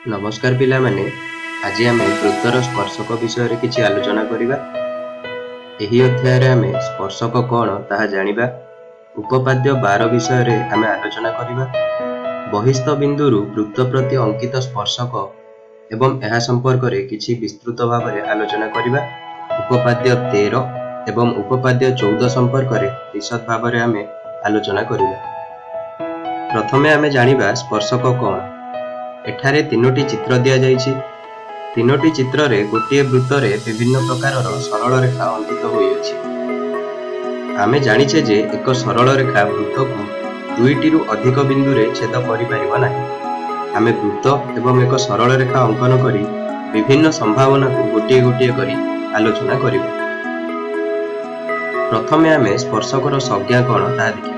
नमस्कार पिला माने आज आम वृत्तर स्पर्शक विषय रे किछि आलोचना करिबा। एही अध्याय रे आमे स्पर्शक कोन ताहा जानिबा। उपपाद्य 12 विषय रे आमे आलोचना करिबा। बहिस्थ बिंदुरु वृत्त प्रति अंकित स्पर्शक एवं एहा संपर्क रे किछि विस्तृत भाव रे आलोचना करिबा। उपपाद्य 13 एवं उपपाद्य 14 संपर्क रे विशद भाव रे आमे आलोचना करिबा। प्रथमे आमे जानिबा स्पर्शक कोन। एठारे तीनोटी चित्र दिया जाइछि। तीनोटी चित्र रे गोटिए वृत्त रे विभिन्न प्रकारर सरल रेखा अंकित होई अछि। आमे जानिछे जे एक सरल रेखा वृत्त को दुईटिरु अधिक बिंदु रे छेद करि परिबा नाही। आमे वृत्त एवं एक सरल रेखा अंकन करी विभिन्न संभावना को गोटिए गोटिए करी आलोचना करिबा। प्रथमे आमे स्पर्शकर संज्ञा कोन ता देखिबा।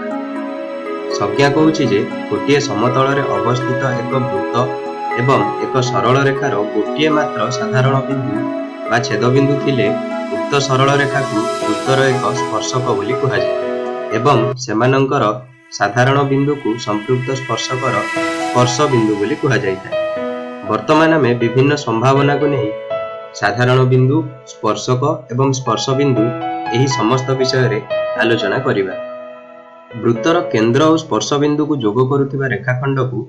संज्ञा कहूछि जे गोटिए समतल रे अवस्थित एक वृत्त एवं एक सरल रेखार गोटिए मात्र साधारण बिंदु बा छेद बिंदु थिले उक्त सरल रेखा को वृत्तर एक स्पर्शक बोली कुहाଯାଏ एवं सेमानंकर साधारण बिंदु को संपृक्त स्पर्शकर स्पर्श बिंदु बोली कुहाଯାଇଥାଏ। वर्तमान आमे विभिन्न संभावना को नहीं साधारण बिंदु, स्पर्शक एवं स्पर्श बिंदु एही समस्त विषय रे आलोचना करिबा। वृत्तर केंद्र और स्पर्श बिंदु को जोग करुथिबा रेखाखंड को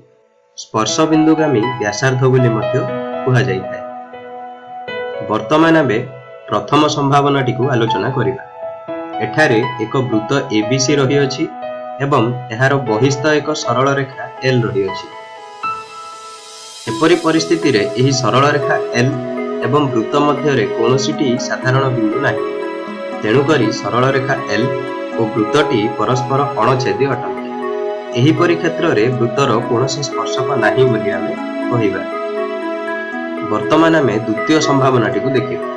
स्पर्श बिंदुगामी व्यासार्ध बोली मध्य कुहाଯାଇଥାଏ। वर्तमान आमे प्रथम संभावनाटी को आलोचना करिबा। एठारे एक वृत्त एबीसी रही अछि एवं एहार बहिस्थ एक सरल रेखा एल रही अछि। एपरि परिस्थिति रे एही सरल रेखा एल एवं वृत्त मध्य रे कोनोसीटी साधारण बिंदु नाही। तेणु करी सरल रेखा एल और वृत्तटी परस्पर अणछेदी अटंती। एही परि क्षेत्र रे वृत्तर कोनोसी स्पर्शक नाही बोली आमे कहिबा। वर्तमान आमे द्वितीय संभावनाटी को देखिबा।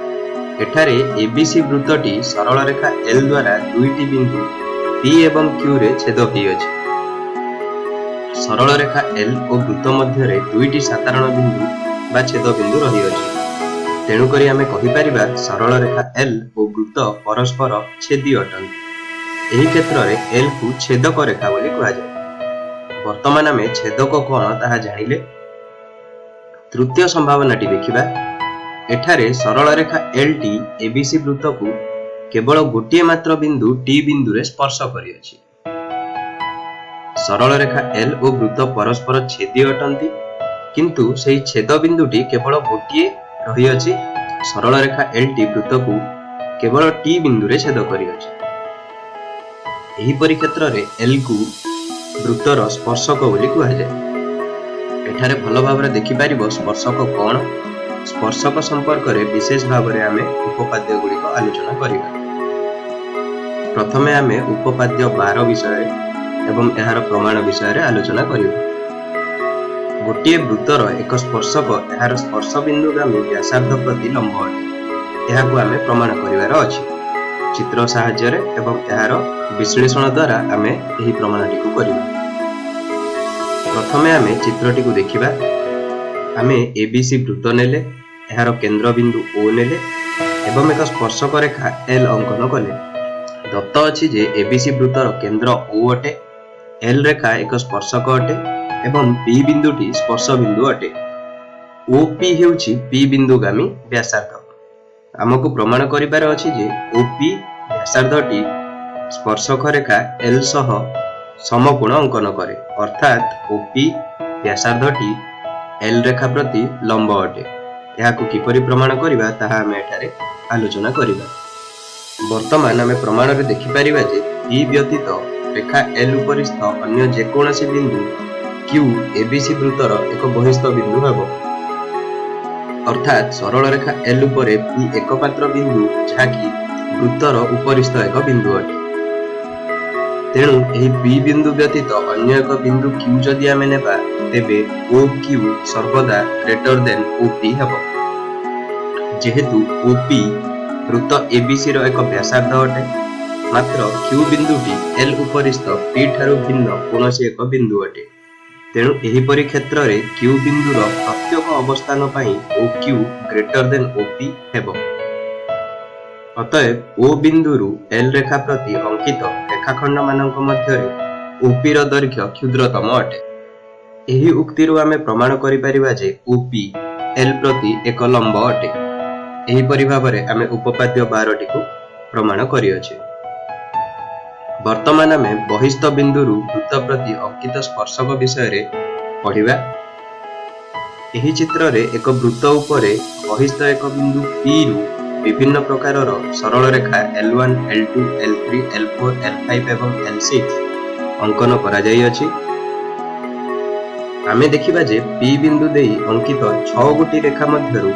एठारे एबीसी वृत्तटी सरल रेखा एल द्वारा दुईटी बिंदु पी एवं क्यू रे छेद होई अछि। सरल रेखा एल और वृत्त मध्य रे दुईटी साधारण बिंदु बा छेद बिंदु रही अछि। तेणु करी आमे कहि परिबा सरल रेखा एल और वृत्त परस्पर छेदी अटंती। एही क्षेत्र रे एल को छेदक रेखा बोली कुहाଯାଏ। वर्तमान आमे छेदक कोन ताहा जानिले। तृतीय संभावनाटी देखिबा। एठारे सरल रेखा एल टी एबीसी वृत्त को केवल गोटिए मात्र बिंदु टी बिंदु रे स्पर्श करि अछि। सरल रेखा एल और वृत्त परस्पर छेदी अटंती किंतु सेही छेद बिंदुटी केवल गोटिए रही अछि। सरल रेखा एल टी वृत्त को केवल टी बिंदु रे छेद करि अछि। एही परि क्षेत्र रे एल को वृत्तर स्पर्शक बोली कुहाଯାଏ। एठारे भल भाव रे देखि परिबो स्पर्शक कोन। स्पर्शक संपर्क रे विशेष भाव रे आमे उपपाद्य गुडी को आलोचना करिबा। प्रथमे आमे उपपाद्य 12 विषय एवं एहार प्रमाण विषय रे आलोचना करिबा। गोटिए वृत्तर एक स्पर्शक एहार स्पर्श बिंदुगामी व्यासार्ध प्रति लंब अटे। एहाकु आमे प्रमाण करिवार अछि। चित्र साहाय्य रे एवं एहार विश्लेषण द्वारा आमे एही प्रमाणटी को करिबा। प्रथमे आमे चित्रटी को देखिबा। आमे एबीसी वृत्त नेले, एहार केंद्र बिंदु ओ नेले एवं एक स्पर्शक रेखा एल अंकन कले। दत्त अछि जे एबीसी वृत्तर केंद्र ओ अटे, एल रेखा एक स्पर्शक अटे एवं पी बिंदुटी स्पर्श बिंदु अटे। ओपी हेउछि पी बिंदुगामी व्यासार्ध। आमको प्रमाण करिबार अछि जे ओपी व्यासार्धटी स्पर्शक रेखा एल सह समकोण अंकन करे, अर्थात ओपी व्यासार्धटी एल रेखा प्रति लंब अटे। एहाकु किपरि प्रमाण करिबा ताहा आमे एठारे आलोचना करिबा। वर्तमान आमे प्रमाण रे देखि परिबा जे पी व्यतीत रेखा एल उपरिस्थ अन्य जे कोनोसी बिंदु क्यू एबीसी वृत्तर एक बहिस्थ बिंदु हेबो। अर्थात सरल रेखा एल उपरे पी एकमात्र बिंदु जाकी वृत्तर उपरिस्थ एक बिंदु अटे। तेणु एही पी बिंदु व्यतीत अन्य एक बिंदु क्यू जदि आमे नेबा तेबे ओ क्यू सर्वदा ग्रेटर देन ओपी हेबो। जेहेतु ओपी वृत्त एबीसी रो एक व्यासार्ध अटे, मात्र क्यू बिंदुटी एल उपरिस्थ पी ठारू भिन्न कोनोसी एक बिंदु अटे। तेणु एही परि क्षेत्र रे क्यू बिंदुर प्रत्येक अवस्थान पई O Q greater than OP हेबो। अतएव ओ बिंदुरु एल रेखा प्रति अंकित रेखाखंड मानक मध्य रे ओपी रो दैर्घ्य क्षुद्रतम अटे। ଏହି ଉକ୍ତିରୁ ଆମେ ପ୍ରମାଣ କରିପାରିବା ଯେ OP L ପ୍ରତି ଏକ ଲମ୍ବ ଅଟେ। ଏହିପରି ଭାବରେ ଆମେ ଉପପାଦ୍ୟ 12ଟିକୁ ପ୍ରମାଣ କରିଅଛେ। ବର୍ତ୍ତମାନ ଆମେ ବହିସ୍ଥ ବିନ୍ଦୁରୁ ବୃତ୍ତ ପ୍ରତି ଅଙ୍କିତ ସ୍ପର୍ଶକ ବିଷୟରେ ପଢ଼ିବା। ଏହି ଚିତ୍ରରେ ଏକ ବୃତ୍ତ ଉପରେ ବହିସ୍ଥ ଏକ ବିନ୍ଦୁ P ରୁ ବିଭିନ୍ନ ପ୍ରକାରର ସରଳ ରେଖା L1, L2, L3, L4, L5 ଏବଂ L6 ଅଙ୍କନ କରାଯାଇଅଛି। ଆମେ ଦେଖିବା ଯେ P ବିନ୍ଦୁ ଦେଇ ଅଙ୍କିତ 6 ଗୋଟି ରେଖା ମଧ୍ୟରୁ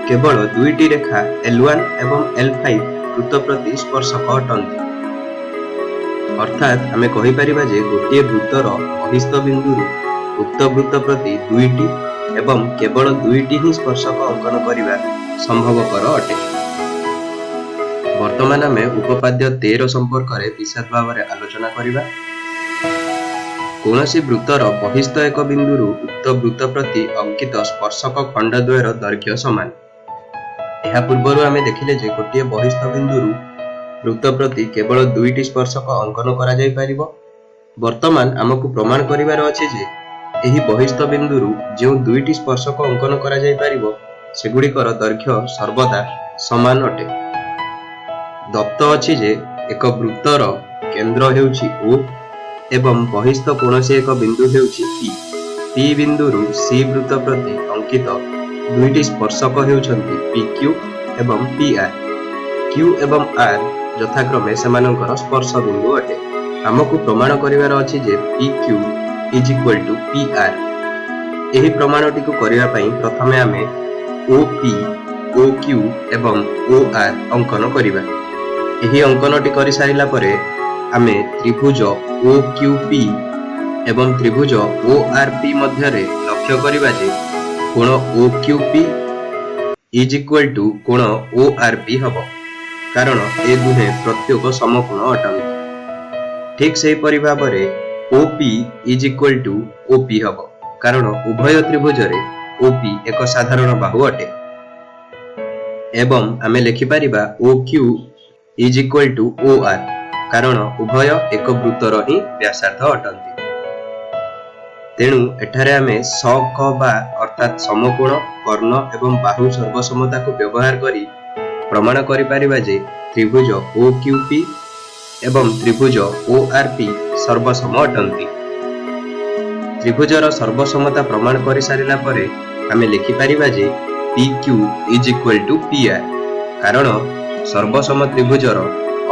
କେବଳ 2ଟି ରେଖା L1 ଏବଂ L5 ବୃତ୍ତ ପ୍ରତି ସ୍ପର୍ଶକ ଅଟନ୍ତି। ଅର୍ଥାତ୍ ଆମେ କହିପାରିବା ଯେ ଗୋଟିଏ ବୃତ୍ତର ବହିସ୍ଥ ବିନ୍ଦୁରୁ ଉକ୍ତ ବୃତ୍ତ ପ୍ରତି 2ଟି ଏବଂ କେବଳ 2ଟି ହିଁ ସ୍ପର୍ଶକ ଅଙ୍କନ କରିବା ସମ୍ଭବପର ଅଟେ। ବର୍ତ୍ତମାନ ଆମେ ଉପପାଦ୍ୟ 13 ସମ୍ପର୍କରେ ବିଶଦ ଭାବରେ ଆଲୋଚନା କରିବା। କୌଣସି ବୃତ୍ତର ବହିସ୍ଥ ଏକ ବିନ୍ଦୁରୁ ଉକ୍ତ ବୃତ୍ତ ପ୍ରତି ଅଙ୍କିତ ସ୍ପର୍ଶକ ଖଣ୍ଡଦ୍ୱୟର ଦୈର୍ଘ୍ୟ ସମାନ। ଏହା ପୂର୍ବରୁ ଆମେ ଦେଖିଲେ ଯେ ଗୋଟିଏ ବହିସ୍ଥ ବିନ୍ଦୁରୁ ବୃତ୍ତ ପ୍ରତି କେବଳ 2ଟି ସ୍ପର୍ଶକ ଅଙ୍କନ କରାଯାଇପାରିବ। ବର୍ତ୍ତମାନ ଆମକୁ ପ୍ରମାଣ କରିବାର ଅଛି ଯେ ଏହି ବହିସ୍ଥ ବିନ୍ଦୁରୁ ଯେଉଁ 2ଟି ସ୍ପର୍ଶକ ଅଙ୍କନ କରାଯାଇପାରିବ ସେଗୁଡ଼ିକର ଦୈର୍ଘ୍ୟ ସର୍ବଦା ସମାନ ଅଟେ। ଦତ୍ତ ଅଛି ଯେ ଏକ ବୃତ୍ତର କେନ୍ଦ୍ର ହେଉଛି O ଏବଂ ବହିସ୍ଥ କୌଣସି ଏକ ବିନ୍ଦୁ ହେଉଛି P। P ବିନ୍ଦୁରୁ C ବୃତ୍ତ ପ୍ରତି ଅଙ୍କିତ 2ଟି ସ୍ପର୍ଶକ ହେଉଛନ୍ତି PQ ଏବଂ PR। Q ଏବଂ R ଯଥାକ୍ରମେ ସେମାନଙ୍କର ସ୍ପର୍ଶ ବିନ୍ଦୁ ଅଟେ। ଆମକୁ ପ୍ରମାଣ କରିବାର ଅଛି ଯେ PQ = PR। ଏହି ପ୍ରମାଣଟିକୁ କରିବା ପାଇଁ ପ୍ରଥମେ ଆମେ OP, OQ ଏବଂ OR ଅଙ୍କନ କରିବା। ଏହି ଅଙ୍କନଟି କରିସାରିଲା ପରେ ଆମେ ତ୍ରିଭୁଜ OQP ଏବଂ ତ୍ରିଭୁଜ ORP ମଧ୍ୟରେ ଲକ୍ଷ୍ୟ କରିବା ଯେ କୋଣ OQP = କୋଣ ORP ହେବ, କାରଣ ଏ ଦୁହେଁ ପ୍ରତ୍ୟେକ ସମକୋଣ ଅଟନ୍ତି। ଠିକ୍ ସେହିପରି ଭାବରେ OP = OP ହେବ, କାରଣ ଉଭୟ ତ୍ରିଭୁଜରେ OP ଏକ ସାଧାରଣ ବାହୁ ଅଟେ। ଏବଂ ଆମେ ଲେଖିପାରିବା OQ = OR, କାରଣ ଉଭୟ ଏକ ବୃତ୍ତର ହିଁ ବ୍ୟାସାର୍ଦ୍ଧ ଅଟନ୍ତି। ତେଣୁ ଏଠାରେ ଆମେ ସକ ବା ଅର୍ଥାତ୍ ସମକୋଣ, କର୍ଣ୍ଣ ଏବଂ ବାହୁ ସର୍ବସମତାକୁ ବ୍ୟବହାର କରି ପ୍ରମାଣ କରିପାରିବା ଯେ ତ୍ରିଭୁଜ OQP ଏବଂ ତ୍ରିଭୁଜ ORP ସର୍ବସମ ଅଟନ୍ତି। ତ୍ରିଭୁଜର ସର୍ବସମତା ପ୍ରମାଣ କରିସାରିଲା ପରେ ଆମେ ଲେଖିପାରିବା ଯେ PQ = PR, କାରଣ ସର୍ବସମ ତ୍ରିଭୁଜର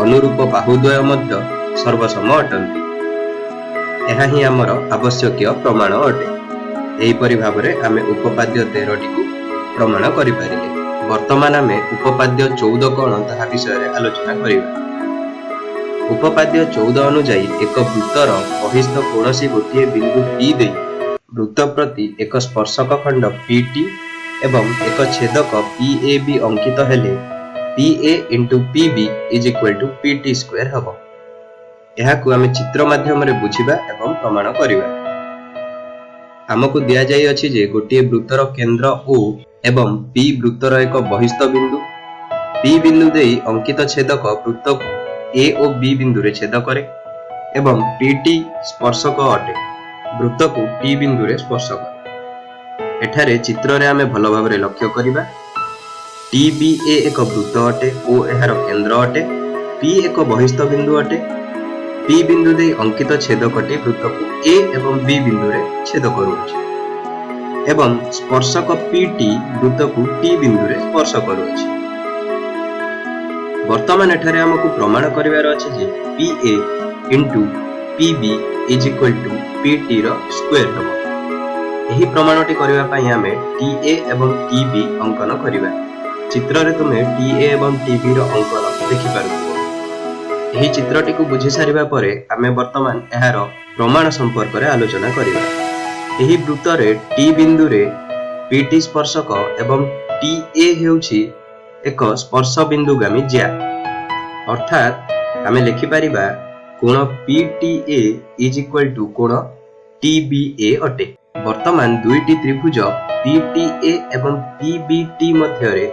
ଅନୁରୂପ ବାହୁଦ୍ୱୟ ମଧ୍ୟ ସର୍ବସମ ଅଟନ୍ତି। ଏହା ହିଁ ଆମର ଆବଶ୍ୟକୀୟ ପ୍ରମାଣ ଅଟେ। ଏହିପରି ଭାବରେ ଆମେ ଉପପାଦ୍ୟ 13ଟିକୁ ପ୍ରମାଣ କରିପାରିଲେ। ବର୍ତ୍ତମାନ ଆମେ ଉପପାଦ୍ୟ 14 କ'ଣ ତାହା ବିଷୟରେ ଆଲୋଚନା କରିବା। ଉପପାଦ୍ୟ 14 ଅନୁଯାୟୀ ଏକ ବୃତ୍ତର ବହିସ୍ଥ କୌଣସି ଗୋଟିଏ ବିନ୍ଦୁ P ଦେଇ ବୃତ୍ତ ପ୍ରତି ଏକ ସ୍ପର୍ଶକ ଖଣ୍ଡ PT ଏବଂ ଏକ ଛେଦକ PAB ଅଙ୍କିତ ହେଲେ PA × PB = PT² ହେବ। ଏହାକୁ ଆମେ ଚିତ୍ର ମାଧ୍ୟମରେ ବୁଝିବା ଏବଂ ପ୍ରମାଣ କରିବା। ଆମକୁ ଦିଆଯାଇଅଛି ଯେ ଗୋଟିଏ ବୃତ୍ତର କେନ୍ଦ୍ର O ଏବଂ P ବୃତ୍ତର ଏକ ବହିସ୍ଥ ବିନ୍ଦୁ। P ବିନ୍ଦୁ ଦେଇ ଅଙ୍କିତ ଛେଦକ ବୃତ୍ତକୁ A ଓ B ବିନ୍ଦୁରେ ଛେଦ କରେ ଏବଂ PT ସ୍ପର୍ଶକ ଅଟେ, ବୃତ୍ତକୁ T ବିନ୍ଦୁରେ ସ୍ପର୍ଶ କରେ। ଏଠାରେ ଚିତ୍ରରେ ଆମେ ଭଲ ଭାବରେ ଲକ୍ଷ୍ୟ କରିବା। TBA ଏକ ବୃତ୍ତ ଅଟେ ଓ ଏହାର କେନ୍ଦ୍ର ଅଟେ। P ଏକ ବହିସ୍ଥ ବିନ୍ଦୁ ଅଟେ। P ବିନ୍ଦୁ ଦେଇ ଅଙ୍କିତ ଛେଦକଟି ବୃତ୍ତକୁ A ଏବଂ B ବିନ୍ଦୁରେ ଛେଦ କରୁଅଛି ଏବଂ ସ୍ପର୍ଶକ PT ବୃତ୍ତକୁ T ବିନ୍ଦୁରେ ସ୍ପର୍ଶ କରୁଅଛି। ବର୍ତ୍ତମାନ ଏଠାରେ ଆମକୁ ପ୍ରମାଣ କରିବାର ଅଛି ଯେ PA × PB = PT ର ସ୍କ୍ୱାର ହେବ। ଏହି ପ୍ରମାଣଟି କରିବା ପାଇଁ ଆମେ TA ଏବଂ TB ଅଙ୍କନ କରିବା। ଚିତ୍ରରେ ତୁମେ TA ଏବଂ TB ର ଅଙ୍କନ ଦେଖିପାରୁଥିବ। ଏହି ଚିତ୍ରଟିକୁ ବୁଝି ସାରିବା ପରେ ଆମେ ବର୍ତ୍ତମାନ ଏହାର ପ୍ରମାଣ ସମ୍ପର୍କରେ ଆଲୋଚନା କରିବା। ଏହି ବୃତ୍ତରେ T ବିନ୍ଦୁରେ PT ସ୍ପର୍ଶକ ଏବଂ TA ହେଉଛି ଏକ ସ୍ପର୍ଶ ବିନ୍ଦୁଗାମୀ ଜ୍ୟା। ଅର୍ଥାତ୍ ଆମେ ଲେଖିପାରିବା କୋଣ PTA = କୋଣ TBA ଅଟେ। ବର୍ତ୍ତମାନ ଦୁଇଟି ତ୍ରିଭୁଜ PTA ଏବଂ PBT ମଧ୍ୟରେ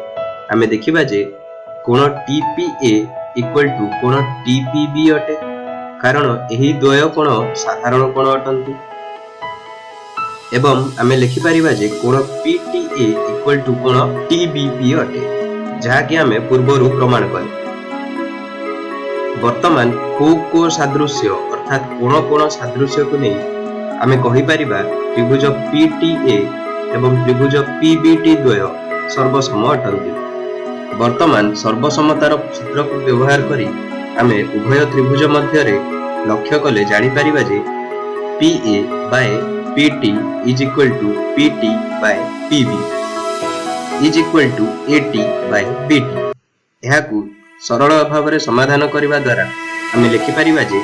ଆମେ ଦେଖିବା ଯେ କୋଣ TPA = କୋଣ TPB ଅଟେ, କାରଣ ଏହି ଦ୍ୱୟ କୋଣ ସାଧାରଣ କୋଣ ଅଟନ୍ତି। एवं आमे लिखि परिबा जे कोण PTA इक्वल टू कोण TBP अटे जहाँकि आमे पूर्वरु प्रमाण कले। वर्तमान को सादृश्य अर्थात कोण सादृश्य को नहीं आमे कहि परिबा त्रिभुज PTA एवं त्रिभुज PBT द्वय सर्वसम अटंती। वर्तमान सर्वसमतार सूत्र को व्यवहार करी आमे उभय त्रिभुज मध्य रे लक्ष्य कले जानि परिबा जे PA by PT is equal to PT by PB is equal to AT by BT। एहाकू सरल भाव में समाधान करने द्वारा आमे लिखि परिबा जे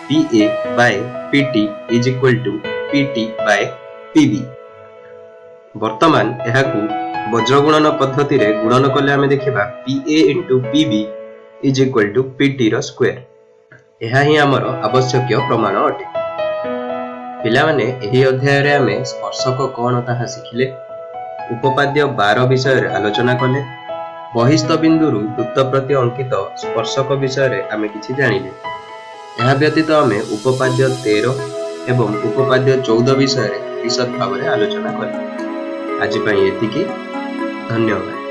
PA by PT is equal to PT by PB। वर्तमान एहाकू वज्रगुणन पद्धति रे गुणन कले आमे देखिबा PA into PB is equal to PT रो स्क्वायर। एहा ही हमर आवश्यक प्रमाण अटे। पिला माने एही अध्याय रे आमे स्पर्शक कोन ताहा सिखिले, उपपाद्य 12 विषय रे आलोचना कले, बहिस्थ बिंदुरु वृत्त प्रति अंकित स्पर्शक विषय रे आमे किछि जानिले। एहा व्यतीत आमे उपपाद्य 13 एवं उपपाद्य 14 विषय रे विशद भाव रे आलोचना कले। आज पई एतिकी, धन्यवाद।